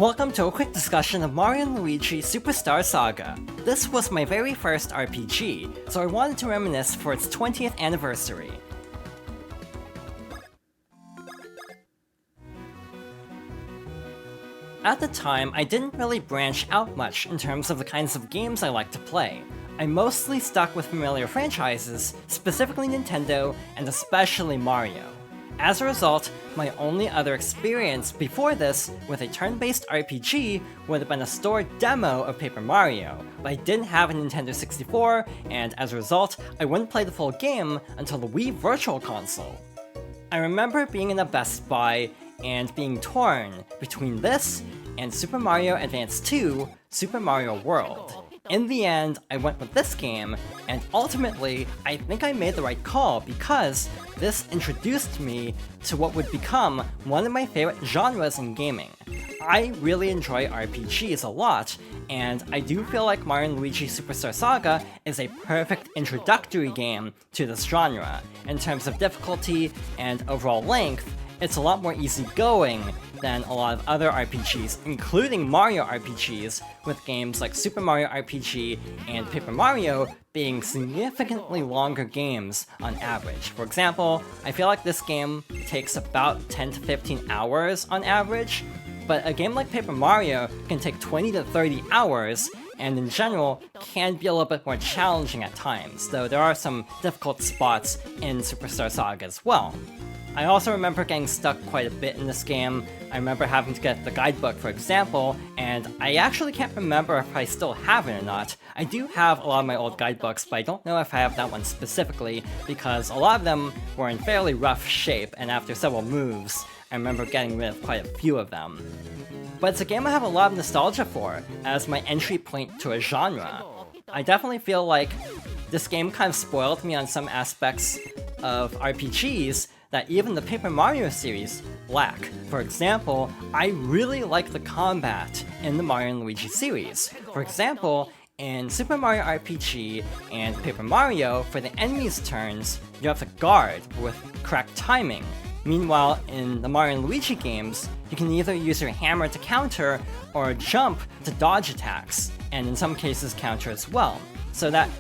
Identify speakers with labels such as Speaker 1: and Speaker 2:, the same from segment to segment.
Speaker 1: Welcome to a quick discussion of Mario & Luigi Superstar Saga. This was my very first RPG, so I wanted to reminisce for its 20th anniversary. At the time, I didn't really branch out much in terms of the kinds of games I like to play. I mostly stuck with familiar franchises, specifically Nintendo, and especially Mario. As a result, my only other experience before this with a turn-based RPG would have been a store demo of Paper Mario, but I didn't have a Nintendo 64, and as a result, I wouldn't play the full game until the Wii Virtual Console. I remember being in a Best Buy and being torn between this and Super Mario Advance 2, Super Mario World. In the end, I went with this game, and ultimately, I think I made the right call because this introduced me to what would become one of my favorite genres in gaming. I really enjoy RPGs a lot, and I do feel like Mario & Luigi Superstar Saga is a perfect introductory game to this genre. In terms of difficulty and overall length, it's a lot more easygoing than a lot of other RPGs, including Mario RPGs, with games like Super Mario RPG and Paper Mario being significantly longer games on average. For example, I feel like this game takes about 10 to 15 hours on average, but a game like Paper Mario can take 20 to 30 hours, and in general, can be a little bit more challenging at times, though there are some difficult spots in Superstar Saga as well. I also remember getting stuck quite a bit in this game. I remember having to get the guidebook, for example, and I actually can't remember if I still have it or not. I do have a lot of my old guidebooks, but I don't know if I have that one specifically, because a lot of them were in fairly rough shape, and after several moves, I remember getting rid of quite a few of them. But it's a game I have a lot of nostalgia for, as my entry point to a genre. I definitely feel like this game kind of spoiled me on some aspects of RPGs that even the Paper Mario series lack. For example, I really like the combat in the Mario & Luigi series. For example, in Super Mario RPG and Paper Mario, for the enemies' turns, you have to guard with correct timing. Meanwhile, in the Mario & Luigi games, you can either use your hammer to counter or jump to dodge attacks, and in some cases counter as well. So that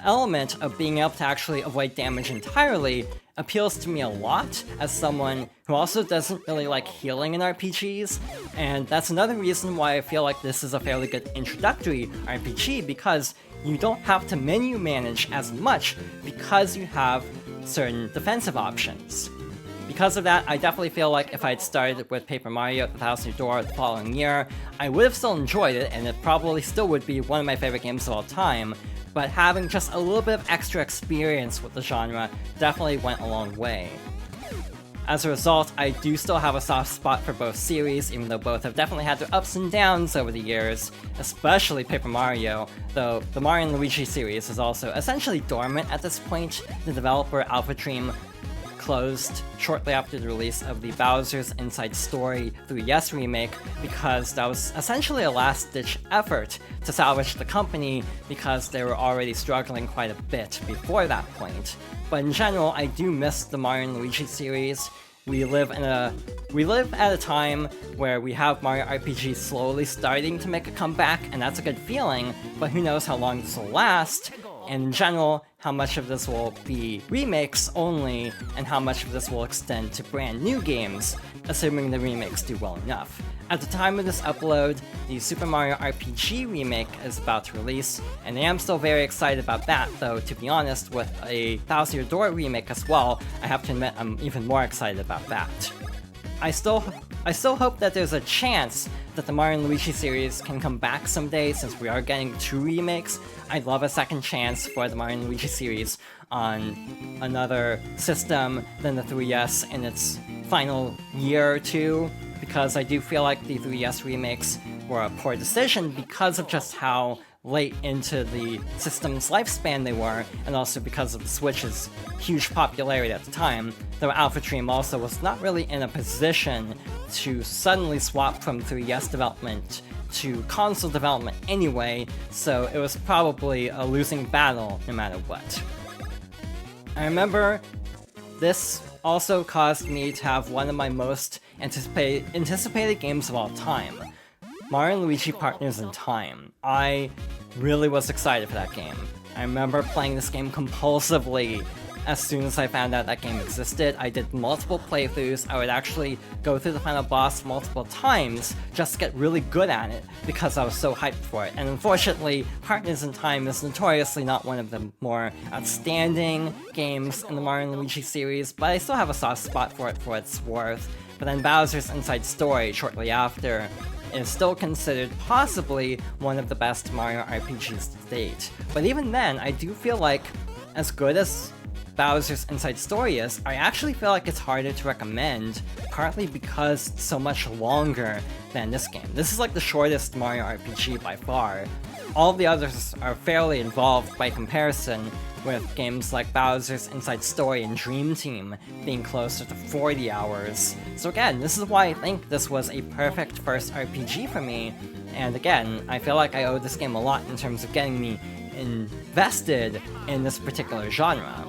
Speaker 1: element of being able to actually avoid damage entirely appeals to me a lot as someone who also doesn't really like healing in RPGs, and that's another reason why I feel like this is a fairly good introductory RPG, because you don't have to menu manage as much because you have certain defensive options. Because of that, I definitely feel like if I had started with Paper Mario The Thousand Year Door the following year, I would have still enjoyed it, and it probably still would be one of my favorite games of all time, but having just a little bit of extra experience with the genre definitely went a long way. As a result, I do still have a soft spot for both series, even though both have definitely had their ups and downs over the years, especially Paper Mario, though the Mario & Luigi series is also essentially dormant at this point. The developer Alpha Dream closed shortly after the release of the Bowser's Inside Story 3DS remake, because that was essentially a last-ditch effort to salvage the company because they were already struggling quite a bit before that point. But in general, I do miss the Mario & Luigi series. We live at a time where we have Mario RPG slowly starting to make a comeback, and that's a good feeling, but who knows how long this will last, and in general, how much of this will be remakes only, and how much of this will extend to brand new games, assuming the remakes do well enough. At the time of this upload, the Super Mario RPG remake is about to release, and I am still very excited about that, though to be honest, with a Thousand Year Door remake as well, I have to admit I'm even more excited about that. I still hope that there's a chance that the Mario & Luigi series can come back someday, since we are getting 2 remakes. I'd love a second chance for the Mario & Luigi series on another system than the 3DS in its final year or two, because I do feel like the 3DS remakes were a poor decision because of just how late into the system's lifespan they were, and also because of the Switch's huge popularity at the time, though Alpha Dream also was not really in a position to suddenly swap from 3DS development to console development anyway, so it was probably a losing battle no matter what. I remember this also caused me to have one of my most anticipated games of all time. Mario and Luigi Partners in Time. I really was excited for that game. I remember playing this game compulsively as soon as I found out that game existed. I did multiple playthroughs. I would actually go through the final boss multiple times just to get really good at it because I was so hyped for it. And unfortunately, Partners in Time is notoriously not one of the more outstanding games in the Mario and Luigi series, but I still have a soft spot for it for what it's worth. But then Bowser's Inside Story shortly after is still considered possibly one of the best Mario RPGs to date. But even then, I do feel like, as good as Bowser's Inside Story is, I actually feel like it's harder to recommend, partly because it's so much longer than this game. This is like the shortest Mario RPG by far. All the others are fairly involved by comparison, with games like Bowser's Inside Story and Dream Team being closer to 40 hours. So again, this is why I think this was a perfect first RPG for me, and again, I feel like I owe this game a lot in terms of getting me invested in this particular genre.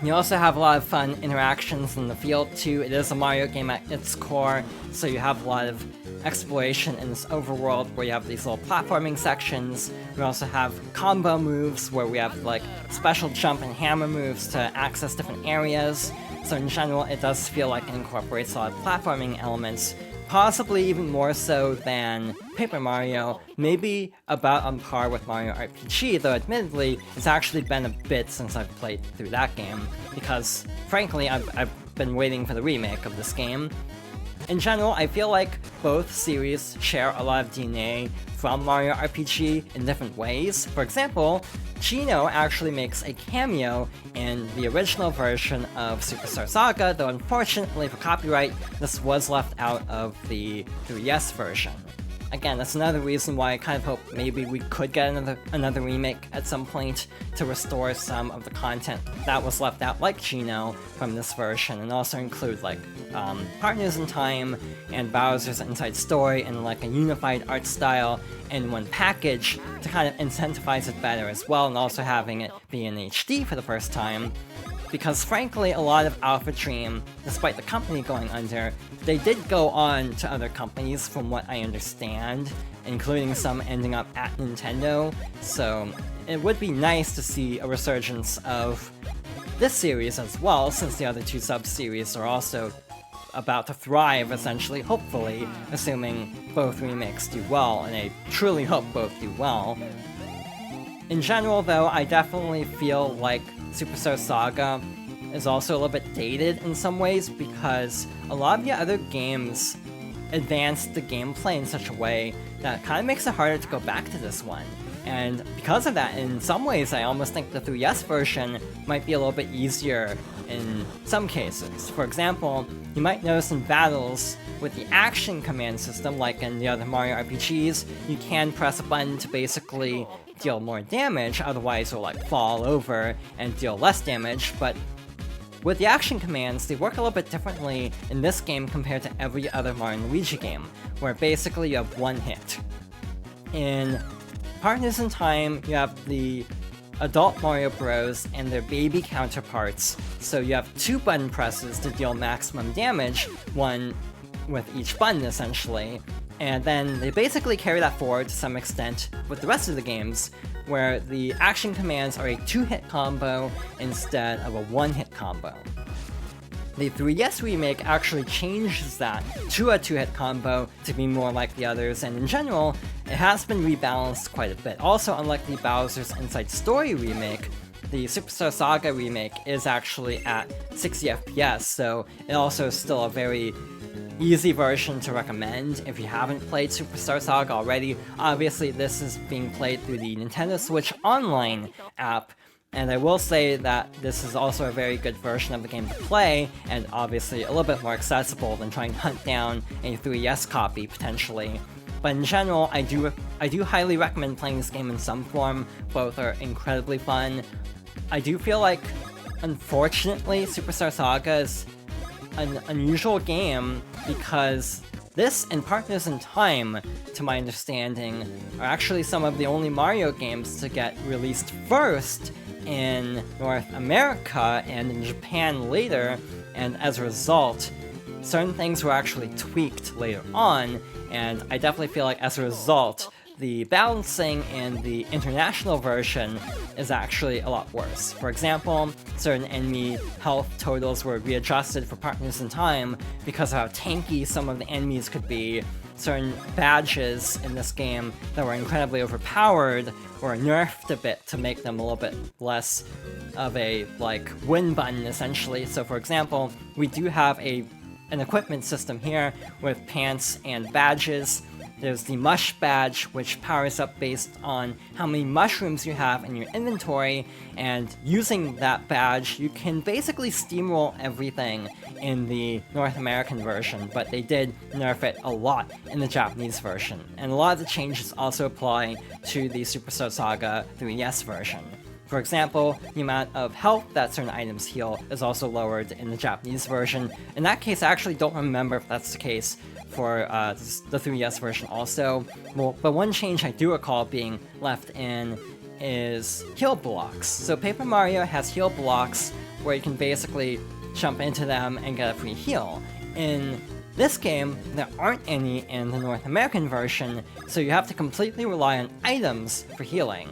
Speaker 1: You also have a lot of fun interactions in the field too. It is a Mario game at its core, so you have a lot of exploration in this overworld where you have these little platforming sections. We also have combo moves where we have like special jump and hammer moves to access different areas. So in general, it does feel like it incorporates a lot of platforming elements, possibly even more so than Paper Mario, maybe about on par with Mario RPG, though admittedly, it's actually been a bit since I've played through that game, because frankly, I've been waiting for the remake of this game. In general, I feel like both series share a lot of DNA from Mario RPG in different ways. For example, Chino actually makes a cameo in the original version of Superstar Saga, though unfortunately for copyright, this was left out of the 3DS version. Again, that's another reason why I kind of hope maybe we could get another remake at some point to restore some of the content that was left out, like Chino, from this version, and also include like Partners in Time and Bowser's Inside Story in like a unified art style in one package to kind of incentivize it better as well, and also having it be in HD for the first time. Because frankly, a lot of Alpha Dream, despite the company going under, they did go on to other companies from what I understand, including some ending up at Nintendo, so it would be nice to see a resurgence of this series as well, since the other two sub-series are also about to thrive, essentially, hopefully, assuming both remakes do well, and I truly hope both do well. In general, though, I definitely feel like Superstar Saga is also a little bit dated in some ways because a lot of the other games advanced the gameplay in such a way that kind of makes it harder to go back to this one. And because of that, in some ways, I almost think the 3DS version might be a little bit easier in some cases. For example, you might notice in battles with the action command system, like in the other Mario RPGs, you can press a button to basically deal more damage, otherwise you'll like fall over and deal less damage, but with the action commands, they work a little bit differently in this game compared to every other Mario & Luigi game, where basically you have one hit. In Partners in Time, you have the adult Mario Bros. And their baby counterparts, so you have 2 button presses to deal maximum damage, one with each button essentially, and then they basically carry that forward to some extent with the rest of the games, where the action commands are a 2-hit combo instead of a 1-hit combo. The 3DS remake actually changes that to a 2-hit combo to be more like the others, and in general, it has been rebalanced quite a bit. Also, unlike the Bowser's Inside Story remake, the Superstar Saga remake is actually at 60 FPS, so it also is still a very easy version to recommend if you haven't played Superstar Saga already. Obviously, this is being played through the Nintendo Switch Online app, and I will say that this is also a very good version of the game to play, and obviously a little bit more accessible than trying to hunt down a 3DS copy, potentially. But in general, I do highly recommend playing this game in some form. Both are incredibly fun. I do feel like, unfortunately, Superstar Saga is an unusual game because this and Partners in Time, to my understanding, are actually some of the only Mario games to get released first in North America and in Japan later, and as a result, certain things were actually tweaked later on, and I definitely feel like as a result, the balancing in the international version is actually a lot worse. For example, certain enemy health totals were readjusted for partners in time because of how tanky some of the enemies could be. Certain badges in this game that were incredibly overpowered were nerfed a bit to make them a little bit less of a, like, win button, essentially. So for example, we do have an equipment system here with pants and badges. There's the Mush badge, which powers up based on how many mushrooms you have in your inventory, and using that badge, you can basically steamroll everything in the North American version, but they did nerf it a lot in the Japanese version. And a lot of the changes also apply to the Superstar Saga 3DS version. For example, the amount of health that certain items heal is also lowered in the Japanese version. In that case, I actually don't remember if that's the case for the 3DS version also. Well, but one change I do recall being left in is heal blocks. So Paper Mario has heal blocks where you can basically jump into them and get a free heal. In this game, there aren't any in the North American version, so you have to completely rely on items for healing.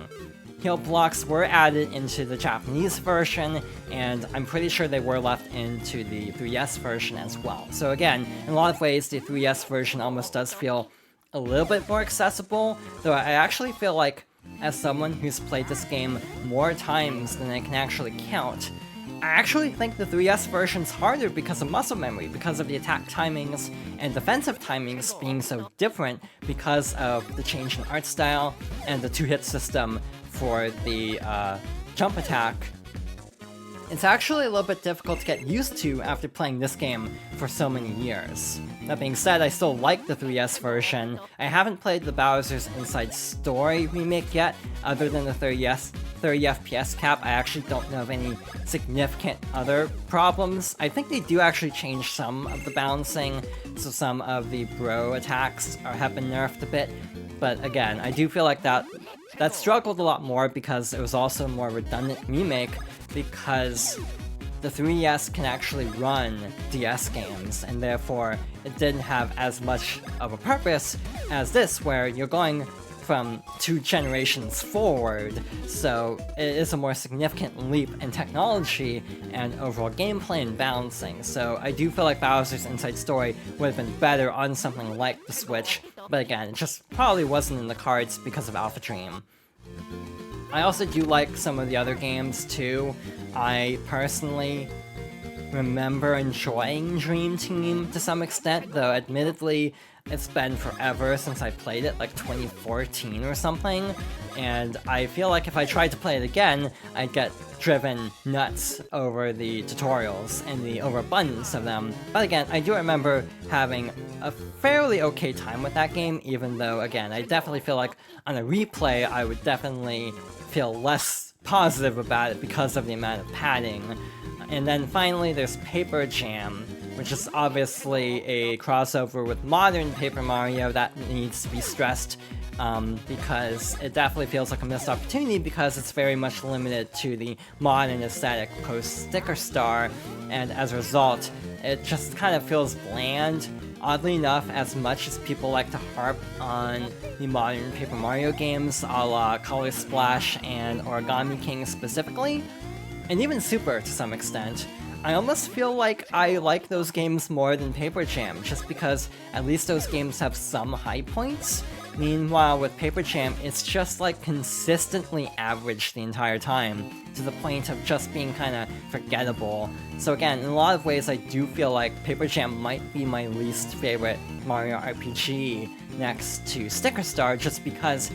Speaker 1: Heal blocks were added into the Japanese version, and I'm pretty sure they were left into the 3DS version as well. So again, in a lot of ways, the 3DS version almost does feel a little bit more accessible, though I actually feel like, as someone who's played this game more times than I can actually count, I actually think the 3DS version's harder because of muscle memory, because of the attack timings and defensive timings being so different because of the change in art style and the two-hit system for the jump attack. It's actually a little bit difficult to get used to after playing this game for so many years. That being said, I still like the 3DS version. I haven't played the Bowser's Inside Story remake yet, other than the 30 FPS cap. I actually don't know of any significant other problems. I think they do actually change some of the balancing, so some of the bro attacks have been nerfed a bit. But again, I do feel like that struggled a lot more because it was also a more redundant remake, because the 3DS can actually run DS games, and therefore it didn't have as much of a purpose as this, where you're going from 2 generations forward, so it is a more significant leap in technology and overall gameplay and balancing. So I do feel like Bowser's Inside Story would have been better on something like the Switch, but again, it just probably wasn't in the cards because of Alpha Dream. I also do like some of the other games too. I personally remember enjoying Dream Team to some extent, though admittedly it's been forever since I played it, like 2014 or something, and I feel like if I tried to play it again, I'd get driven nuts over the tutorials and the overabundance of them. But again, I do remember having a fairly okay time with that game, even though, again, I definitely feel like on a replay, I would definitely feel less positive about it because of the amount of padding. And then finally, there's Paper Jam, which is obviously a crossover with modern Paper Mario that needs to be stressed, because it definitely feels like a missed opportunity because it's very much limited to the modern aesthetic post-Sticker Star, and as a result, it just kind of feels bland. Oddly enough, as much as people like to harp on the modern Paper Mario games, a la Color Splash and Origami King specifically, and even Super to some extent, I almost feel like I like those games more than Paper Jam, just because at least those games have some high points. Meanwhile, with Paper Jam, it's just like consistently average the entire time, to the point of just being kinda forgettable. So again, in a lot of ways I do feel like Paper Jam might be my least favorite Mario RPG next to Sticker Star, just because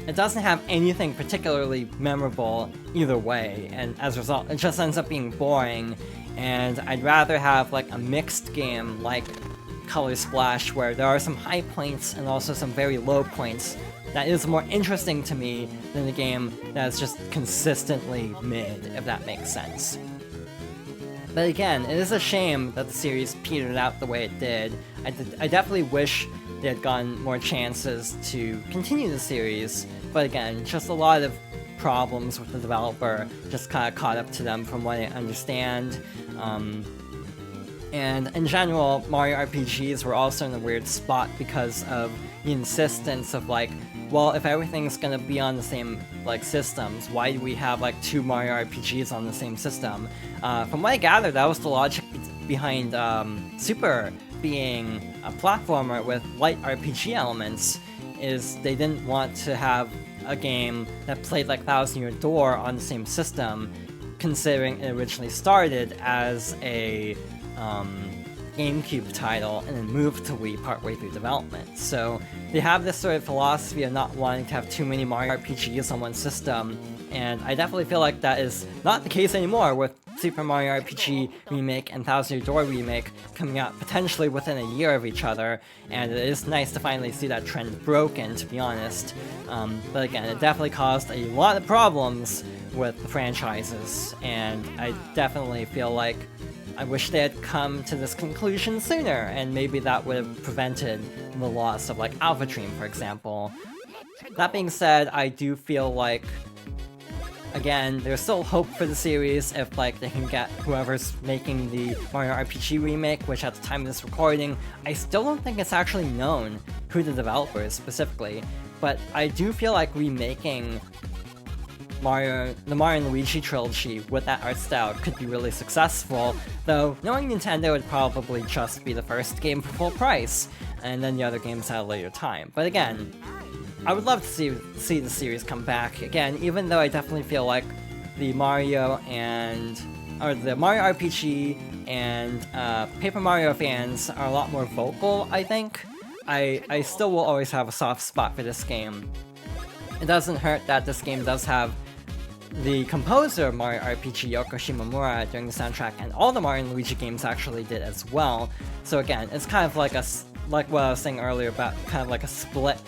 Speaker 1: it doesn't have anything particularly memorable either way, and as a result, it just ends up being boring, and I'd rather have like a mixed game like Color Splash, where there are some high points and also some very low points, that is more interesting to me than a game that's just consistently mid, if that makes sense. But again, it is a shame that the series petered out the way it did. I definitely wish they had gotten more chances to continue the series, but again, just a lot of problems with the developer just kind of caught up to them from what I understand. And in general, Mario RPGs were also in a weird spot because of the insistence of like, well, if everything's gonna be on the same like systems, why do we have like 2 Mario RPGs on the same system? From what I gather, that was the logic behind Super being a platformer with light RPG elements, is they didn't want to have a game that played like Thousand Year Door on the same system, considering it originally started as a GameCube title and then moved to Wii partway through development. So they have this sort of philosophy of not wanting to have too many Mario RPGs on one system, and I definitely feel like that is not the case anymore with Super Mario RPG Remake and Thousand Year Door Remake coming out potentially within a year of each other, and it is nice to finally see that trend broken, to be honest. But again, it definitely caused a lot of problems with the franchises, and I definitely feel like I wish they had come to this conclusion sooner, and maybe that would have prevented the loss of like Alpha Dream, for example. That being said, I do feel like, again, there's still hope for the series if like they can get whoever's making the Mario RPG remake, which at the time of this recording, I still don't think it's actually known who the developer is specifically, but I do feel like remaking the Mario and Luigi trilogy with that art style could be really successful, though knowing Nintendo would probably just be the first game for full price, and then the other games at a later time. But again, I would love to see the series come back again, even though I definitely feel like the Mario RPG and Paper Mario fans are a lot more vocal, I think. I still will always have a soft spot for this game. It doesn't hurt that this game does have the composer of Mario RPG, Yoko Shimomura, doing the soundtrack, and all the Mario and Luigi games actually did as well. So again, it's kind of like like what I was saying earlier about kind of like a split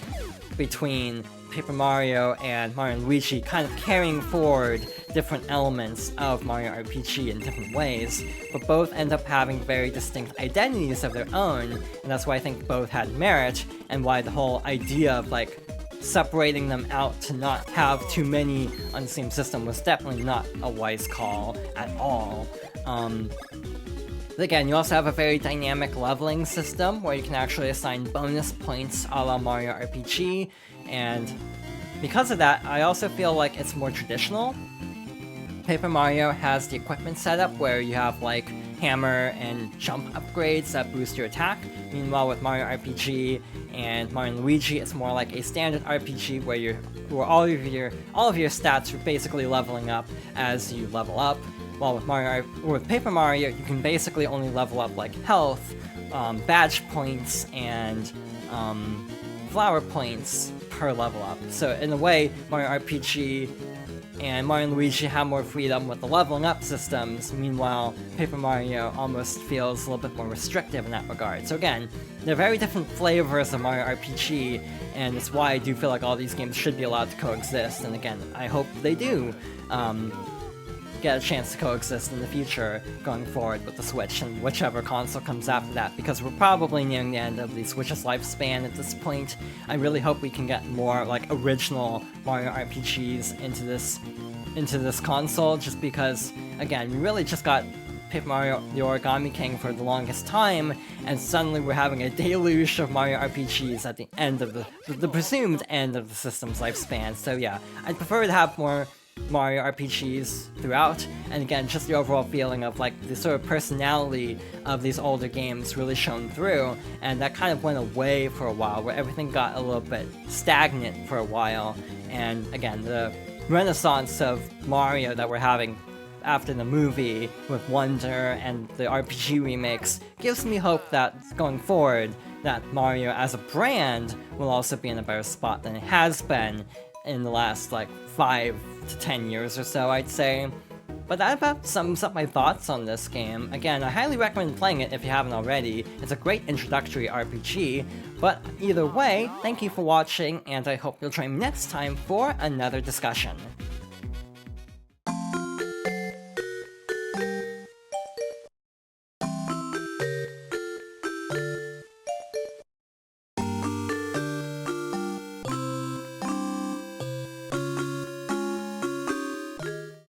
Speaker 1: between Paper Mario and Mario and Luigi, kind of carrying forward different elements of Mario RPG in different ways, but both end up having very distinct identities of their own, and that's why I think both had merit, and why the whole idea of like separating them out to not have too many on the same system was definitely not a wise call at all. But again, you also have a very dynamic leveling system where you can actually assign bonus points a la Mario RPG, and because of that, I also feel like it's more traditional. Paper Mario has the equipment setup where you have like hammer and jump upgrades that boost your attack. Meanwhile, with Mario RPG and Mario and Luigi, it's more like a standard RPG where all of your stats are basically leveling up as you level up. While with Paper Mario, you can basically only level up like health, badge points, and flower points per level up. So in a way, Mario RPG and Mario and Luigi have more freedom with the leveling up systems, meanwhile Paper Mario almost feels a little bit more restrictive in that regard. So again, they're very different flavors of Mario RPG, and it's why I do feel like all these games should be allowed to coexist, and again, I hope they do get a chance to coexist in the future going forward with the Switch and whichever console comes after that, because we're probably nearing the end of the Switch's lifespan at this point. I really hope we can get more like original Mario RPGs into this console, just because again, we really just got Paper Mario the Origami King for the longest time, and suddenly we're having a deluge of Mario RPGs at the end of the presumed end of the system's lifespan. So yeah, I'd prefer to have more Mario RPGs throughout, and again, just the overall feeling of like the sort of personality of these older games really shone through, and that kind of went away for a while, where everything got a little bit stagnant for a while, and again, the renaissance of Mario that we're having after the movie with Wonder and the RPG remakes gives me hope that going forward, that Mario as a brand will also be in a better spot than it has been in the last like 5 to 10 years or so, I'd say. But that about sums up my thoughts on this game. Again, I highly recommend playing it if you haven't already. It's a great introductory RPG, but either way, thank you for watching, and I hope you'll join me next time for another discussion.